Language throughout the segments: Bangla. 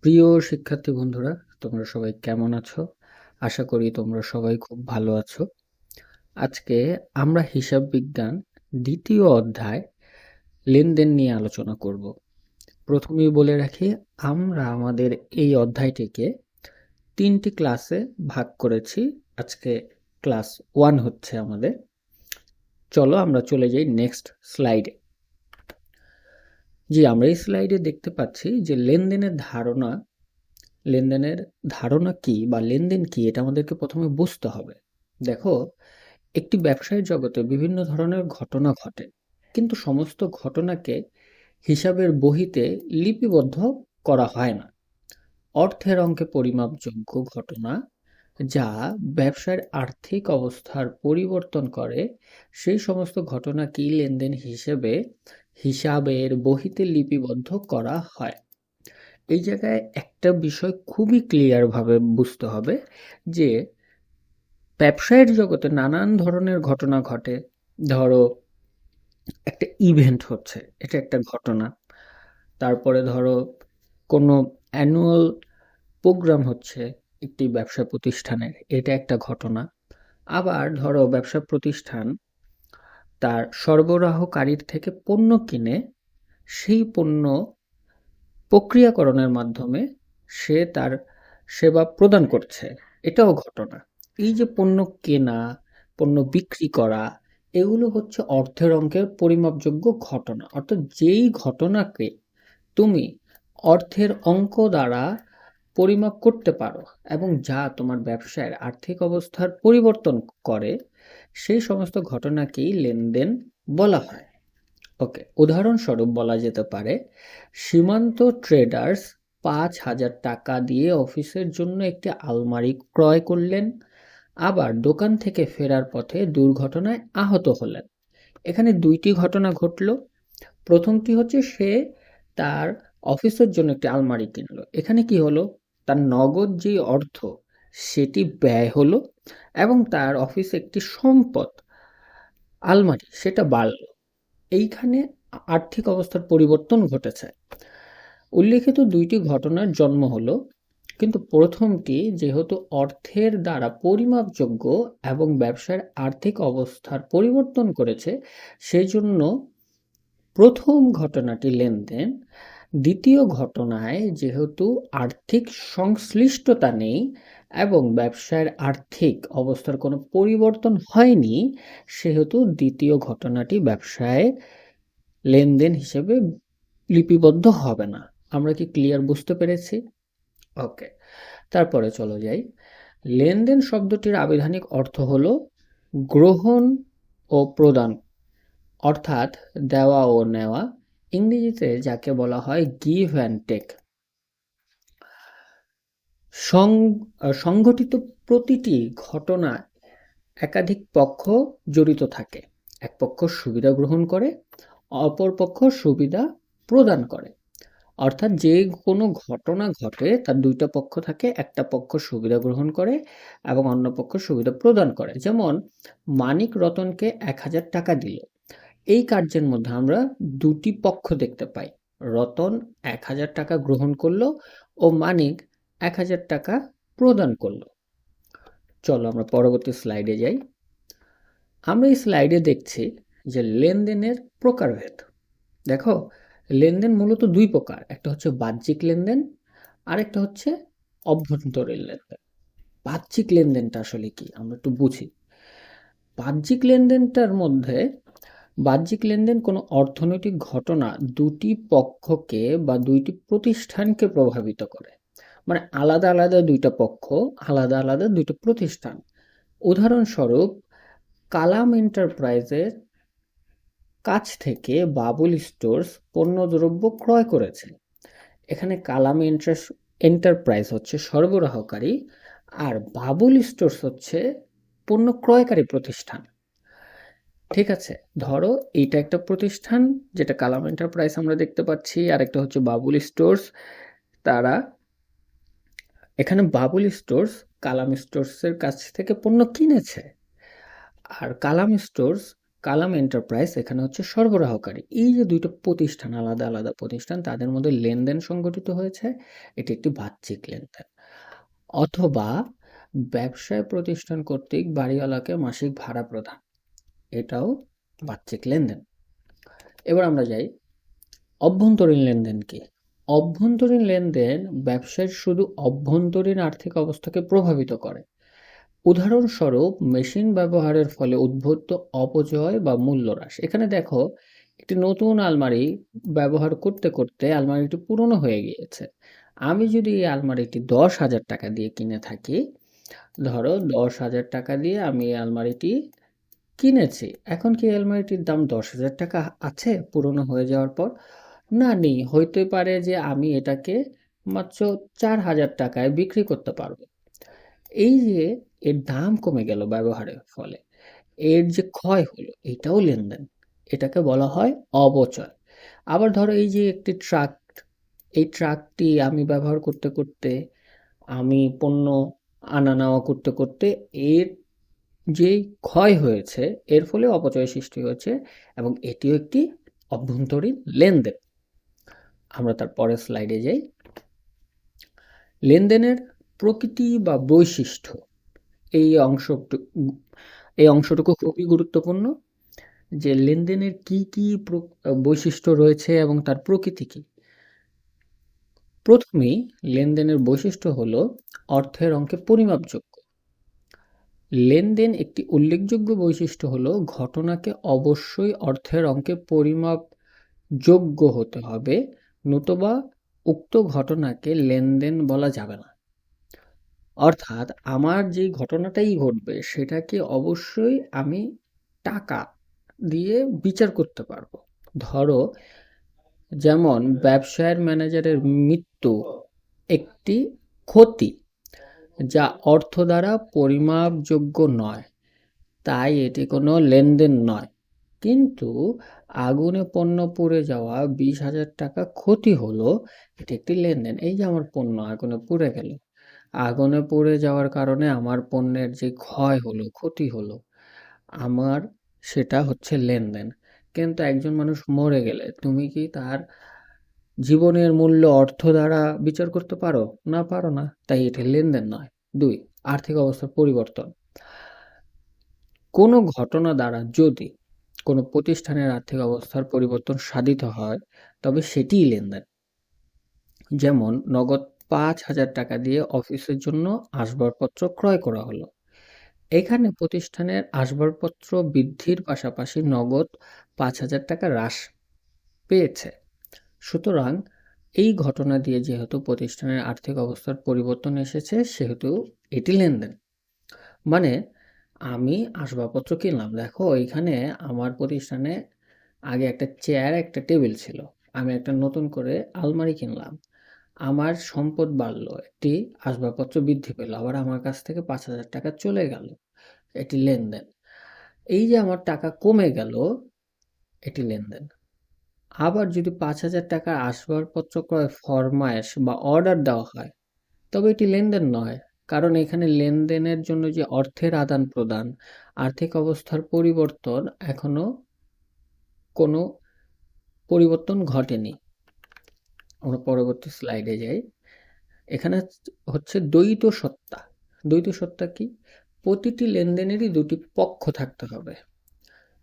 প্রিয় শিক্ষার্থী বন্ধুরা, তোমরা সবাই কেমন আছো? আশা করি তোমরা সবাই খুব ভালো আছো। আজকে আমরা হিসাব বিজ্ঞান দ্বিতীয় অধ্যায় লেনদেন নিয়ে আলোচনা করব। প্রথমেই বলে রাখি, আমরা আমাদের এই অধ্যায়টিকে 3টি ক্লাসে ভাগ করেছি। আজকে ক্লাস 1 হচ্ছে আমাদের। চলো আমরা চলে যাই নেক্সট স্লাইডে। আমরা এই স্লাইডে দেখতে পাচ্ছি যে লেনদেনের ধারণা কি বা লেনদেন কি, এটা আমাদেরকে প্রথমে বুঝতে হবে। দেখো, একটি ব্যবসায়ের জগতে বিভিন্ন ধরনের ঘটনা ঘটে, কিন্তু সমস্ত ঘটনাকে হিসাবের বহিতে লিপিবদ্ধ করা হয় না। অর্থের অঙ্কে পরিমাপযোগ্য ঘটনা যা ব্যবসার আর্থিক অবস্থার পরিবর্তন করে, সেই সমস্ত ঘটনাকেই লেনদেন হিসাবের বহিতে লিপিবদ্ধ করা হয়। এই জায়গায় একটা বিষয় খুবই ক্লিয়ার ভাবে বুঝতে হবে যে ব্যবসায়ের জগতে নানান ধরনের ঘটনা ঘটে। ধরো, একটা ইভেন্ট হচ্ছে, এটা একটা ঘটনা। তারপরে ধরো, কোনো অ্যানুয়াল প্রোগ্রাম হচ্ছে একটি ব্যবসা প্রতিষ্ঠানের, এটা একটা ঘটনা। আবার ধরো, ব্যবসা প্রতিষ্ঠান তার সরবরাহকারীর থেকে পণ্য কিনে সেই পণ্য প্রক্রিয়াকরণের মাধ্যমে সে তার সেবা প্রদান করছে, এটাও ঘটনা। এই যে পণ্য কেনা, পণ্য বিক্রি করা, এগুলো হচ্ছে অর্থের অঙ্কের পরিমাপযোগ্য ঘটনা। অর্থাৎ যেই ঘটনাকে তুমি অর্থের অঙ্ক দ্বারা পরিমাপ করতে পারো এবং যা তোমার ব্যবসায়ের আর্থিক অবস্থার পরিবর্তন করে, সেই সমস্ত ঘটনাকেই লেনদেন বলা হয়। ওকে, উদাহরণস্বরূপ বলা যেতে পারে, সীমান্ত ট্রেডার্স 5,000 টাকা দিয়ে অফিসের জন্য একটি আলমারি ক্রয় করলেন, আবার দোকান থেকে ফেরার পথে দুর্ঘটনায় আহত হলেন। এখানে দুইটি ঘটনা ঘটল। প্রথমটি হচ্ছে সে তার অফিসের জন্য একটি আলমারি কিনলো। এখানে কি হলো, তার নগদ যে অর্থ সেটি ব্যয় হলো এবং তার অফিসে একটি সম্পদ, আলমারি, সেটা বাড়লো। এইখানে আর্থিক অবস্থার পরিবর্তন ঘটেছে। উল্লেখিত দুইটি ঘটনার জন্ম হলো, কিন্তু প্রথমটি যেহেতু অর্থের দ্বারা পরিমাপযোগ্য এবং ব্যবসার আর্থিক অবস্থার পরিবর্তন করেছে, সেই জন্য প্রথম ঘটনাটি লেনদেন। দ্বিতীয় ঘটনায় যেহেতু আর্থিক সংশ্লিষ্টতা নেই এবং ব্যবসার আর্থিক অবস্থার কোনো পরিবর্তন হয়নি, সেহেতু দ্বিতীয় ঘটনাটি ব্যবসায় লেনদেন হিসেবে লিপিবদ্ধ হবে না। আমরা কি ক্লিয়ার বুঝতে পেরেছি? ওকে, তারপরে চলো যাই। লেনদেন শব্দটির আবিধানিক অর্থ হলো গ্রহণ ও প্রদান, অর্থাৎ দেওয়া ও নেওয়া। ইংরেজিতে যাকে বলা হয় গিভ অ্যান্ড টেক। সংঘটিত প্রতিটি ঘটনায় একাধিক পক্ষ জড়িত থাকে। এক পক্ষ সুবিধা গ্রহণ করে, অপর পক্ষ সুবিধা প্রদান করে। অর্থাৎ যে কোনো ঘটনা ঘটে তার দুইটা পক্ষ থাকে, একটা পক্ষ সুবিধা গ্রহণ করে এবং অন্য পক্ষ সুবিধা প্রদান করে। যেমন মানিক রতনকে 1,000 টাকা দিল। এই কার্যের মধ্যে আমরা দুটি পক্ষ দেখতে পাই। রতন 1,000 টাকা গ্রহণ করলো ও মানিক 1,000 টাকা প্রদান করলো। চলো আমরা পরবর্তী স্লাইডে যাই। আমরা এই স্লাইডে দেখছি যে লেনদেনের প্রকারভেদ। দেখো, লেনদেন মূলত দুই প্রকার, একটা হচ্ছে বাহ্যিক লেনদেন আর একটা হচ্ছে অভ্যন্তরীণ লেনদেন। বাহ্যিক লেনদেনটা আসলে কি আমরা একটু বুঝি। বাহ্যিক লেনদেনটার মধ্যে বাহ্যিক লেনদেন কোনো অর্থনৈতিক ঘটনা দুটি পক্ষকে বা দুইটি প্রতিষ্ঠানকে প্রভাবিত করে। মানে আলাদা আলাদা দুইটা পক্ষ, আলাদা আলাদা দুইটা প্রতিষ্ঠান। উদাহরণস্বরূপ, কালাম এন্টারপ্রাইজের কাছ থেকে বাবুল স্টোর্স পণ্যদ্রব্য ক্রয় করেছে। এখানে কালাম এন্টারপ্রাইজ হচ্ছে সরবরাহকারী আর বাবুল স্টোর্স হচ্ছে পণ্য ক্রয়কারী প্রতিষ্ঠান। ঠিক আছে, ধরো এইটা একটা প্রতিষ্ঠান যেটা কালাম এন্টারপ্রাইজ আমরা দেখতে পাচ্ছি, আর একটা হচ্ছে বাবুল স্টোর্স। তারা এখানে বাবুল স্টোর্স কালাম স্টোর্সের কাছ থেকে পণ্য কিনেছে, আর কালাম স্টোর্স কালাম এন্টারপ্রাইজ এখানে হচ্ছে সরবরাহকারী। এই যে দুইটা প্রতিষ্ঠান, আলাদা আলাদা প্রতিষ্ঠান, তাদের মধ্যে লেনদেন সংগঠিত হয়েছে, এটি একটি বাহ্যিক লেনদেন। অথবা ব্যবসায় প্রতিষ্ঠান কর্তৃক বাড়িওয়ালাকে মাসিক ভাড়া প্রদান, এটাও বাহ্যিক লেনদেন। এবার আমরা যাই অভ্যন্তরীণ লেনদেন কি। অভ্যন্তরীণ লেনদেন ব্যবসার শুধু অভ্যন্তরীণ আর্থিক অবস্থাকে প্রভাবিত করে। উদাহরণস্বরূপ মেশিন ব্যবহারের ফলে উদ্ভূত অপচয় বা মূল্য হ্রাস। এখানে দেখো একটি নতুন আলমারি ব্যবহার করতে করতে আলমারিটি পুরনো হয়ে গিয়েছে। আমি যদি এই আলমারিটি 10,000 টাকা দিয়ে কিনে থাকি, ধরো 10,000 টাকা দিয়ে আমি এই আলমারিটি কিনেছি, এখন কি এই আলমারিটির দাম 10,000 টাকা আছে পুরনো হয়ে যাওয়ার পর? না, নেই। হইতে পারে যে আমি এটাকে মাত্র 4,000 টাকায় বিক্রি করতে পারবো। এই যে এর দাম কমে গেল ব্যবহারের ফলে, এর যে ক্ষয় হলো, এটাও লেনদেন। এটাকে বলা হয় অপচয়। আবার ধরো এই যে একটি ট্রাক, এই ট্রাকটি আমি ব্যবহার করতে করতে, আমি পণ্য আনা নেওয়া করতে করতে এর যে ক্ষয় হয়েছে, এর ফলে অপচয় সৃষ্টি হয়েছে, এবং এটিও একটি অভ্যন্তরীণ লেনদেন। আমরা তার পরের স্লাইডে যাই। লেনদেনের প্রকৃতি বা বৈশিষ্ট্য, এই অংশটুকু খুবই গুরুত্বপূর্ণ, যে লেনদেনের কি কি বৈশিষ্ট্য রয়েছে এবং তার প্রকৃতি কি। প্রথমেই লেনদেনের বৈশিষ্ট্য হলো অর্থের অঙ্কে পরিমাপযোগ্য। লেনদেন একটি উল্লেখযোগ্য বৈশিষ্ট্য হলো ঘটনাকে অবশ্যই অর্থের অঙ্কে পরিমাপযোগ্য হতে হবে, নতুবা উক্ত ঘটনাকে লেনদেন বলা যাবে না। অর্থাৎ আমার যে ঘটনাটাই ঘটবে সেটাকে অবশ্যই আমি টাকা দিয়ে বিচার করতে পারবো। ধরো যেমন ব্যবসায়ের ম্যানেজারের মৃত্যু একটি ক্ষতি যা অর্থ দ্বারা পরিমাপযোগ্য নয়, তাই এটি কোনো লেনদেন নয়। কিন্তু আগুনে পণ্য পুড়ে যাওয়া 20,000 টাকা ক্ষতি হলো, এটি একটি লেনদেন। এই যে আমার পণ্য আগুনে পুড়ে গেল, আগুনে পুড়ে যাওয়ার কারণে আমার পণ্যের যে ক্ষয় হলো, ক্ষতি হলো, আমার সেটা হচ্ছে লেনদেন। কিন্তু একজন মানুষ মরে গেলে তুমি কি তার জীবনের মূল্য অর্থ দ্বারা বিচার করতে পারো? না, পারো না, তাই এটি লেনদেন নয়। 2, আর্থিক অবস্থার পরিবর্তন। কোনো ঘটনা দ্বারা যদি কোনো প্রতিষ্ঠানের আর্থিক অবস্থার পরিবর্তন সাধিত হয়, তবে সেটিই লেনদেন। যেমন নগদ 5,000 টাকা দিয়ে অফিসের জন্য আসবাবপত্র ক্রয় করা হলো। এখানে প্রতিষ্ঠানের আসবাবপত্র বৃদ্ধির পাশাপাশি নগদ 5,000 টাকা হ্রাস পেয়েছে। সুতরাং এই ঘটনা দিয়ে যেহেতু প্রতিষ্ঠানের আর্থিক অবস্থার পরিবর্তন এসেছে, সেহেতু এটি লেনদেন। মানে আমি আসবাবপত্র কিনলাম, দেখো এখানে আমার প্রতিষ্ঠানে আগে একটা চেয়ার একটা টেবিল ছিল, আমি একটা নতুন করে আলমারি কিনলাম, আমার সম্পদ বাড়লো, একটি আসবাবপত্র বৃদ্ধি পেল, আবার আমার কাছ থেকে 5,000 টাকা চলে গেল, এটি লেনদেন। এই যে আমার টাকা কমে গেল, এটি লেনদেন। আবার যদি 5,000 টাকার আসবাবপত্র ক্রয় ফরমায়েশ বা অর্ডার দেওয়া হয়, তবে এটি লেনদেন নয়, কারণ এখানে লেনদেনের জন্য যে অর্থের আদান প্রদান, আর্থিক অবস্থার পরিবর্তন, এখনো কোনো পরিবর্তন ঘটেনি। আমরা পরবর্তী স্লাইডে যাই। এখানে হচ্ছে দ্বৈত সত্তা। দ্বৈত সত্তা কি? প্রতিটি লেনদেনেরই দুটি পক্ষ থাকতে হবে,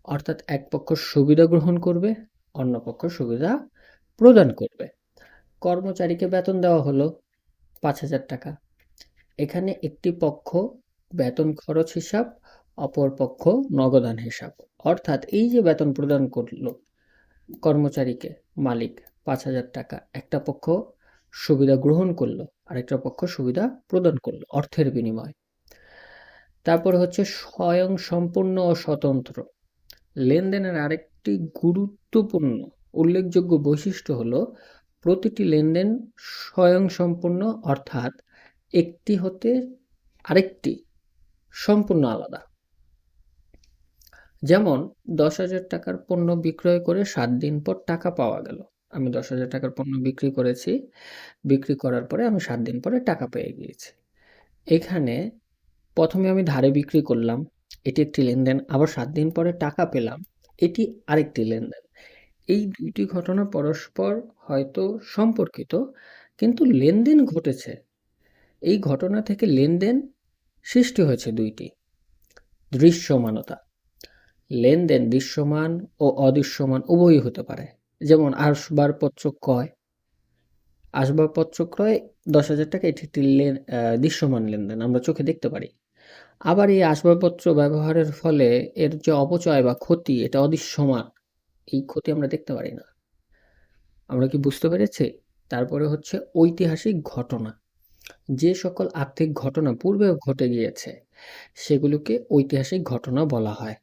অর্থাৎ এক পক্ষ সুবিধা গ্রহণ করবে, অন্য পক্ষ সুবিধা প্রদান করবে। কর্মচারীকে বেতন দেওয়া হলো 5,000 টাকা, এখানে একটি পক্ষ বেতন খরচ হিসাব, অপর পক্ষ নগদান হিসাব। অর্থাৎ এই যে বেতন প্রদান করলো কর্মচারীকে মালিক 5,000 টাকা, একটা পক্ষ সুবিধা গ্রহণ করলো, আরেকটা পক্ষ সুবিধা প্রদান করলো অর্থের বিনিময়ে। তারপর হচ্ছে স্বয়ং সম্পূর্ণ ও স্বতন্ত্র। লেনদেনের আরেকটি গুরুত্বপূর্ণ উল্লেখযোগ্য বৈশিষ্ট্য হলো প্রতিটি লেনদেন স্বয়ংসম্পূর্ণ, অর্থাৎ একটি হতে আরেকটি সম্পূর্ণ আলাদা। যেমন 10,000 টাকার পণ্য বিক্রয় করে 7 দিন পর টাকা পাওয়া গেল। আমি 10,000 টাকার পণ্য বিক্রি করেছি, বিক্রি করার পরে আমি 7 দিন পরে টাকা পেয়ে গিয়েছি। এখানে প্রথমে আমি ধারে বিক্রি করলাম, এটি একটি লেনদেন। আবার 7 দিন পরে টাকা পেলাম, এটি আরেকটি লেনদেন। এই ২ টি ঘটনা পরস্পর হয়তো সম্পর্কিত, কিন্তু লেনদেন ঘটেছে। এই ঘটনা থেকে লেনদেন সৃষ্টি হয়েছে ২ টি। দৃশ্যমানতা। লেনদেন দৃশ্যমান ও অদৃশ্যমান উভয়ই হতে পারে। যেমন আসবাবপত্র ক্রয়। আসবাবপত্র ক্রয় ১০,০০০ টাকা, এটি একটি দৃশ্যমান লেনদেন, আমরা চোখে দেখতে পারি। আবার এই আসবাবপত্র ব্যবহারের ফলে এর যে অপচয় বা ক্ষতি, এটা অদৃশ্যমান। এই ক্ষতি আমরা দেখতে পারি না। আমরা কি বুঝতে পেরেছি? তারপরে হচ্ছে ঐতিহাসিক ঘটনা। যে সকল আর্থিক ঘটনা পূর্বে ঘটে গিয়েছে, সেগুলোকে ঐতিহাসিক ঘটনা বলা হয়।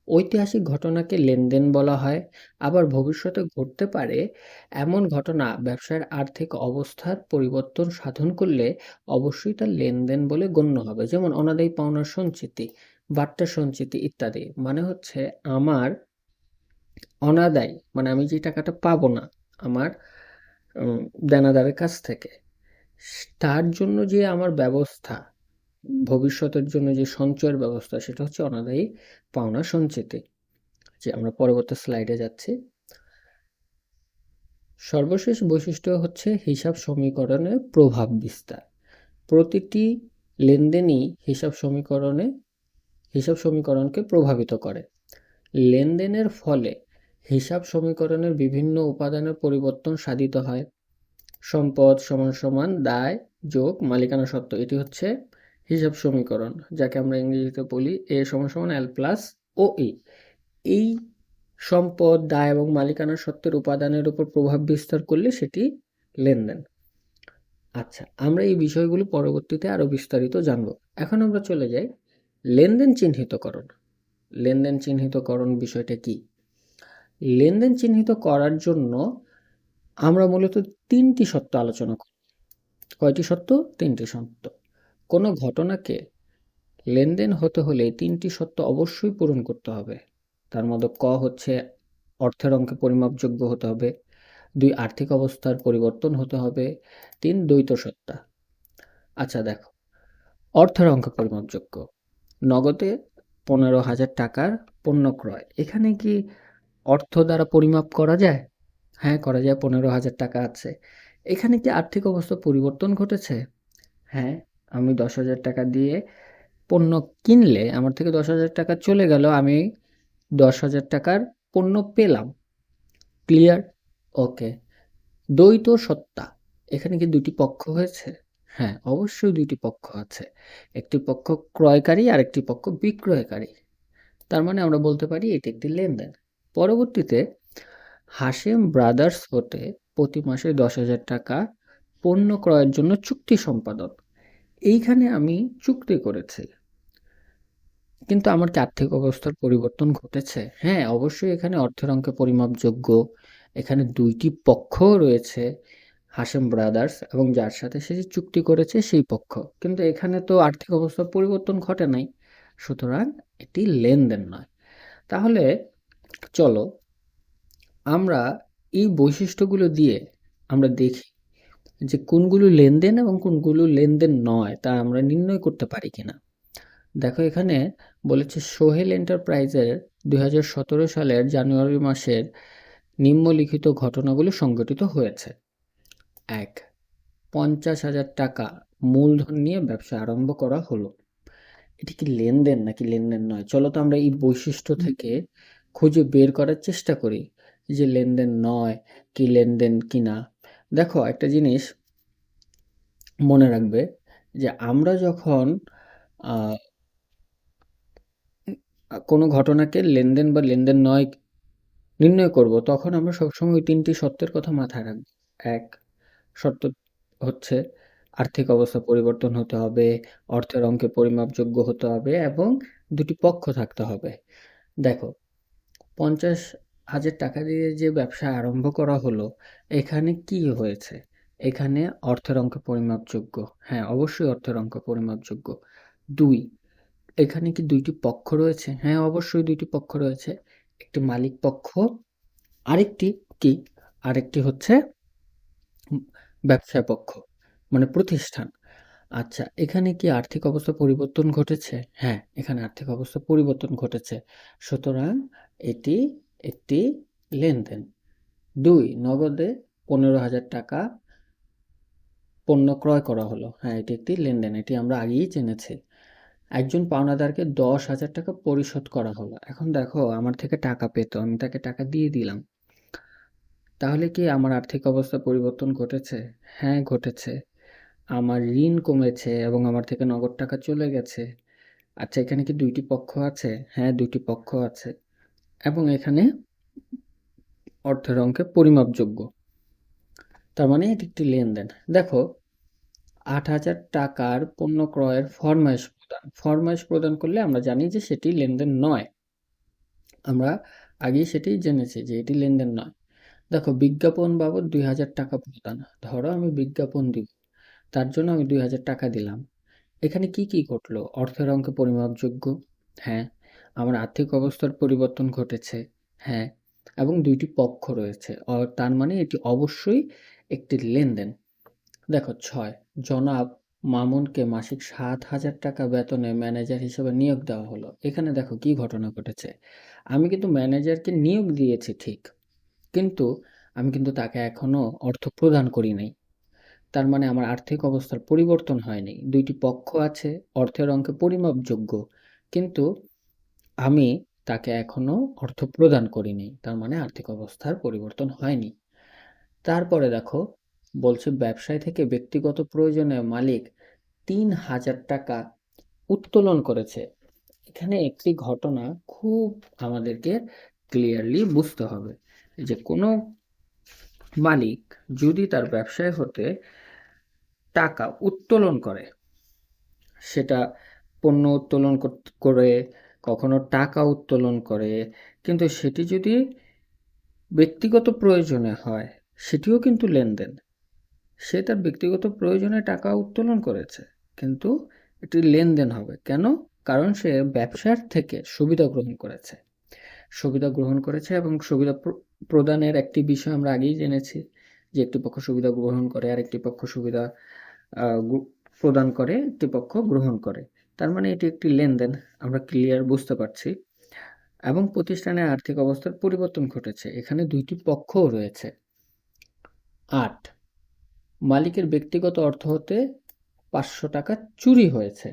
ঐতিহাসিক ঘটনাকে লেনদেন বলা হয়। আবার ভবিষ্যতে ঘটতে পারে এমন ঘটনা ব্যবসার আর্থিক অবস্থার পরিবর্তন সাধন করলে অবশ্যই তা লেনদেন বলে গণ্য হবে। যেমন অনাদায়ী পাওনার সঞ্চিতি, বাট্টা সঞ্চিতি ইত্যাদি। মানে হচ্ছে আমার অনাদায়ী, মানে আমি যে টাকাটা পাবো না আমার উম, দেনাদারের কাছ থেকে, তার জন্য যে আমার ব্যবস্থা, ভবিষ্যতের জন্য যে সঞ্চয়ের ব্যবস্থা, সেটা হচ্ছে অনাদায়ী পাওনা সঞ্চিতি। যে আমরা পরবর্তী স্লাইডে যাচ্ছি। সর্বশেষ বৈশিষ্ট্য হচ্ছে হিসাব সমীকরণের প্রভাব বিস্তার। প্রতিটি লেনদেনই হিসাব সমীকরণকে প্রভাবিত করে। লেনদেনের ফলে হিসাব সমীকরণের বিভিন্ন উপাদানের পরিবর্তন সাধিত হয়। সম্পদ সমান সমান দায় যোগ মালিকানা সত্ত্ব, এটি হচ্ছে হিসাব সমীকরণ, যাকে আমরা ইংরেজিতে বলি এ সমান সমান এল প্লাস ও ই। এই সম্পদ, দায় এবং মালিকানা সত্ত্বের উপাদানের উপর প্রভাব বিস্তার করলে সেটি লেনদেন। আচ্ছা, আমরা এই বিষয়গুলো পরবর্তীতে আরো বিস্তারিত জানব। এখন আমরা চলে যাই লেনদেন চিহ্নিতকরণ। লেনদেন চিহ্নিতকরণ বিষয়টা কি? লেনদেন চিহ্নিত করার জন্য আমরা মূলত ৩টি সত্য আলোচনা করি। কয়টি সত্য? ৩টি সত্য। কোনো ঘটনাকে লেনদেন হতে হলে ৩টি সত্য অবশ্যই পূরণ করতে হবে। তার মধ্যে ক হচ্ছে অর্থের অঙ্কে পরিমাপযোগ্য হতে হবে, ২ আর্থিক অবস্থার পরিবর্তন হতে হবে, ৩ দ্বৈত সত্তা। আচ্ছা দেখো, অর্থের অঙ্কে পরিমাপযোগ্য। নগদে ১৫,০০০ টাকার পণ্য ক্রয়, এখানে কি অর্থ দ্বারা পরিমাপ করা যায়? হ্যাঁ, করা যায়। ১৫,০০০ টাকা আছে। এখানে কি আর্থিক অবস্থা পরিবর্তন ঘটেছে? হ্যাঁ, আমি ১০,০০০ টাকা দিয়ে পণ্য কিনলে আমার থেকে ১০,০০০ টাকা চলে গেল, আমি ১০,০০০ টাকার পণ্য পেলাম। ক্লিয়ার? ওকে। দ্বৈত সত্তা, এখানে কি ২টি পক্ষ হয়েছে? হ্যাঁ, অবশ্যই ২টি পক্ষ আছে। একটি পক্ষ ক্রয়কারী আর একটি পক্ষ বিক্রয়কারী। তার মানে আমরা বলতে পারি এটি একটি লেনদেন। পরবর্তীতে হাশেম ব্রাদার্স হতে প্রতি মাসে ১০,০০০ টাকা পণ্য ক্রয়ের জন্য চুক্তি সম্পাদন। এইখানে আমি চুক্তি করেছি, কিন্তু আমার কি আর্থিক অবস্থার পরিবর্তন ঘটেছে? হ্যাঁ, অবশ্যই এখানে অর্থের অঙ্কে পরিমাপযোগ্য। এখানে ২টি পক্ষ রয়েছে, হাশেম ব্রাদার্স এবং যার সাথে সে যে চুক্তি করেছে সেই পক্ষ। কিন্তু এখানে তো আর্থিক অবস্থার পরিবর্তন ঘটে নাই, সুতরাং এটি লেনদেন নয়। তাহলে চলো আমরা এই বৈশিষ্ট্যগুলো দিয়ে আমরা দেখি যে কোনগুলো লেনদেন এবং কোনগুলো লেনদেন নয়, তা আমরা নির্ণয় করতে পারি কিনা। দেখো, এখানে বলেছে সোহেল এন্টারপ্রাইজের ২০১৭ সালের জানুয়ারি মাসের নিম্নলিখিত ঘটনাগুলো সংঘটিত হয়েছে। ১, ৫০,০০০ টাকা মূলধন নিয়ে ব্যবসা আরম্ভ করা হলো। এটি কি লেনদেন নাকি লেনদেন নয়? চলো তো আমরা এই বৈশিষ্ট্য থেকে খুঁজে বের করার চেষ্টা করি যে লেনদেন নয় কি লেনদেন কিনা। দেখো, একটা জিনিস মনে রাখবে যে আমরা যখন আহ, কোনো ঘটনাকে লেনদেন বা লেনদেন নয় নির্ণয় করব, তখন আমরা সবসময় ওই ৩টি সত্যের কথা মাথায় রাখব। ১, শর্ত হচ্ছে আর্থিক অবস্থা পরিবর্তন হতে হবে, অর্থের অঙ্কে পরিমাপযোগ্য হতে হবে এবং ২টি পক্ষ থাকতে হবে। দেখো, ৫০,০০০ টাকা দিয়ে যে ব্যবসা আরম্ভ করা হলো, এখানে কি হয়েছে? এখানে অর্থের অঙ্কে পরিমাপযোগ্য। হ্যাঁ, অবশ্যই অর্থের অঙ্ক পরিমাপযোগ্য। ২, এখানে কি ২টি পক্ষ রয়েছে? হ্যাঁ, অবশ্যই ২টি পক্ষ রয়েছে। একটি মালিক পক্ষ, আরেকটি কি? আরেকটি হচ্ছে ব্যবসায় পক্ষ, মানে প্রতিষ্ঠান। আচ্ছা, এখানে কি আর্থিক অবস্থা পরিবর্তন ঘটেছে? হ্যাঁ, এখানে আর্থিক অবস্থা পরিবর্তন ঘটেছে। সুতরাং এটি একটি লেনদেন। ২. নগদে ১৫,০০০ টাকা পণ্য ক্রয় করা হলো। হ্যাঁ, এটি একটি লেনদেন। এটি আমরা আগেই জেনেছি। একজন পাওনাদারকে ১০,০০০ টাকা পরিশোধ করা হলো। এখন দেখো, আমার থেকে টাকা পেত, আমি তাকে টাকা দিয়ে দিলাম। তাহলে কি আমার আর্থিক অবস্থা পরিবর্তন ঘটেছে? হ্যাঁ, ঘটেছে। আমার ঋণ কমেছে এবং আমার থেকে নগদ টাকা চলে গেছে। আচ্ছা, এখানে কি ২টি পক্ষ আছে? হ্যাঁ, ২টি পক্ষ আছে এবং এখানে অর্থের অঙ্কে পরিমাপযোগ্য। তার মানে এটি একটি লেনদেন। দেখো, ৮,০০০ টাকার পণ্য ক্রয়ের ফরমাইশ প্রদান। ফরমাইশ প্রদান করলে আমরা জানি যে সেটি লেনদেন নয়। আমরা আগেই সেটি জেনেছি যে এটি লেনদেন নয়। দেখো, বিজ্ঞাপন বাবদ ২,০০০ টাকা প্রদান। ধরো আমি বিজ্ঞাপন দিব, তার জন্য আমি ২,০০০ টাকা দিলাম। এখানে কি কি ঘটলো? অর্থের অঙ্কে পরিমাপযোগ্য। হ্যাঁ। আমার আর্থিক অবস্থার পরিবর্তন ঘটেছে। হ্যাঁ। এবং ২টি পক্ষ রয়েছে। তার মানে এটি অবশ্যই একটি লেনদেন। দেখো, ৬. জনাব মামুনকে মাসিক ৭,০০০ টাকা বেতনে ম্যানেজার হিসেবে নিয়োগ দেওয়া হলো। এখানে দেখো কি ঘটনা ঘটেছে। আমি কিন্তু ম্যানেজারকে নিয়োগ দিয়েছি ঠিক, কিন্তু আমি কিন্তু তাকে এখনো অর্থ প্রদান করি নাই। তার মানে আমার আর্থিক অবস্থার পরিবর্তন হয়নি। ২টি পক্ষ আছে, অর্থের অঙ্কে পরিমাপযোগ্য, কিন্তু আমি তাকে এখনো অর্থ প্রদান করিনি। তার মানে আর্থিক অবস্থার পরিবর্তন হয়নি। তারপরে দেখো, বলছে ব্যবসায় থেকে ব্যক্তিগত প্রয়োজনে মালিক ৩,০০০ টাকা উত্তোলন করেছে। এখানে একটি ঘটনা খুব আমাদেরকে ক্লিয়ারলি বুঝতে হবে যে কোনো মালিক যদি তার ব্যবসায় হতে টাকা উত্তোলন করে, সেটা পণ্য উত্তোলন করে, কখনো টাকা উত্তোলন করে, কিন্তু সেটি যদি ব্যক্তিগত প্রয়োজনে হয়, সেটিও কিন্তু লেনদেন। সে তার ব্যক্তিগত প্রয়োজনে টাকা উত্তোলন করেছে, কিন্তু এটি লেনদেন হবে কেন? কারণ সে ব্যবসার থেকে সুবিধা গ্রহণ করেছে। সুবিধা গ্রহণ করেছে এবং সুবিধা প্রদানের একটি বিষয় আমরা আগেই জেনেছি যে একটি পক্ষ সুবিধা গ্রহণ করে আর একটি পক্ষ সুবিধা প্রদান করে, একটি পক্ষ গ্রহণ করে। তার মানে এটি একটি লেনদেন। আমরা ক্লিয়ার বুঝতে পারছি। এবং প্রতিষ্ঠানের আর্থিক অবস্থার পরিবর্তন ঘটেছে। এখানে ২টি পক্ষও রয়েছে। ৮. মালিকের ব্যক্তিগত অর্থ হতে ৫০০ টাকা চুরি হয়েছে।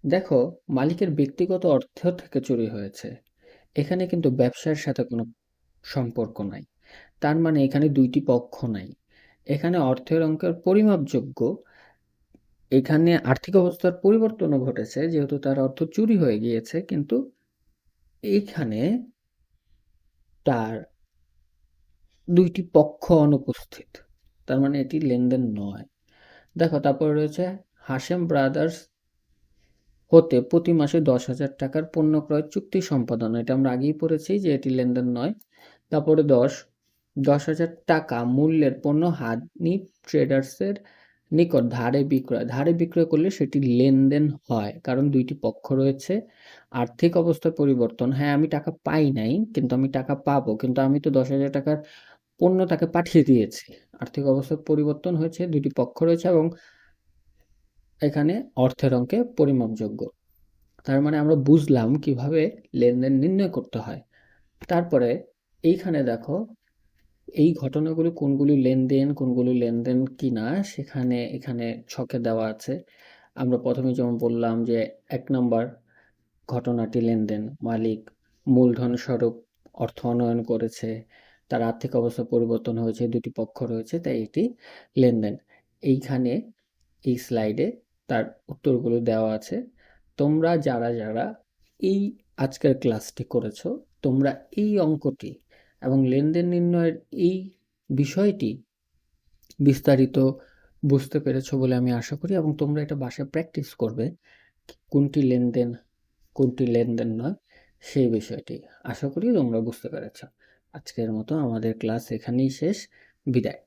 দেখো, মালিকের ব্যক্তিগত অর্থ থেকে চুরি হয়েছে। এখানে কিন্তু ব্যবসার সাথে কোনো সম্পর্ক নাই। তার মানে এখানে ২টি পক্ষ নাই। এখানে অর্থের অঙ্কের পরিমাপযোগ্য। এখানে আর্থিক অবস্থার পরিবর্তনও ঘটেছে যেহেতু তার অর্থ চুরি হয়ে গিয়েছে, কিন্তু এইখানে তার ২টি পক্ষ অনুপস্থিত। তার মানে এটি লেনদেন নয়। দেখো, তারপরে রয়েছে হাশেম ব্রাদার্স হতে প্রতি মাসে ১০,০০০ টাকার পণ্য ক্রয় চুক্তি সম্পাদন। এটা আমরা আগেই পড়েছি যে এটি লেনদেন নয়। তারপরে ১০,০০০ টাকা মূল্যের পণ্য হানিফ ট্রেডার্সের নিকট ধারে বিক্রয়। ধারে বিক্রয় করলে সেটি লেনদেন হয়, কারণ ২টি পক্ষ রয়েছে। আর্থিক অবস্থার পরিবর্তন, হ্যাঁ আমি টাকা পাই নাই, কিন্তু আমি টাকা পাবো, কিন্তু আমি তো ১০,০০০ টাকার পণ্য তাকে পাঠিয়ে দিয়েছি। আর্থিক অবস্থার পরিবর্তন হয়েছে, ২টি পক্ষ রয়েছে এবং এখানে অর্থের অঙ্কে পরিমাপযোগ্য। তার মানে আমরা বুঝলাম কিভাবে লেনদেন নির্ণয় করতে হয়। তারপরে এইখানে দেখো, এই ঘটনাগুলো কোনগুলি লেনদেন কোনগুলি লেনদেন কিনা সেখানে এখানে ছকে দেওয়া আছে। আমরা প্রথমে যেমন বললাম যে ১ নম্বর ঘটনাটি লেনদেন। মালিক মূলধন স্বরূপ অর্থ উন্নয়ন করেছে, তার আর্থিক অবস্থা পরিবর্তন হয়েছে, ২টি পক্ষ রয়েছে, তাই এটি লেনদেন। এইখানে এই স্লাইডে তার উত্তরগুলো দেওয়া আছে। তোমরা যারা যারা এই আজকের ক্লাসটি করেছো, তোমরা এই অঙ্কটি এবং লেনদেন নির্ণয়ের এই বিষয়টি বিস্তারিত বুঝতে পেরেছো বলে আমি আশা করি, এবং তোমরা এটা বাসায় প্র্যাকটিস করবে কোনটি লেনদেন কোনটি লেনদেন নয় সেই বিষয়টি। আশা করি তোমরা বুঝতে পেরেছো। আজকের মতো আমাদের ক্লাস এখানেই শেষ। বিদায়।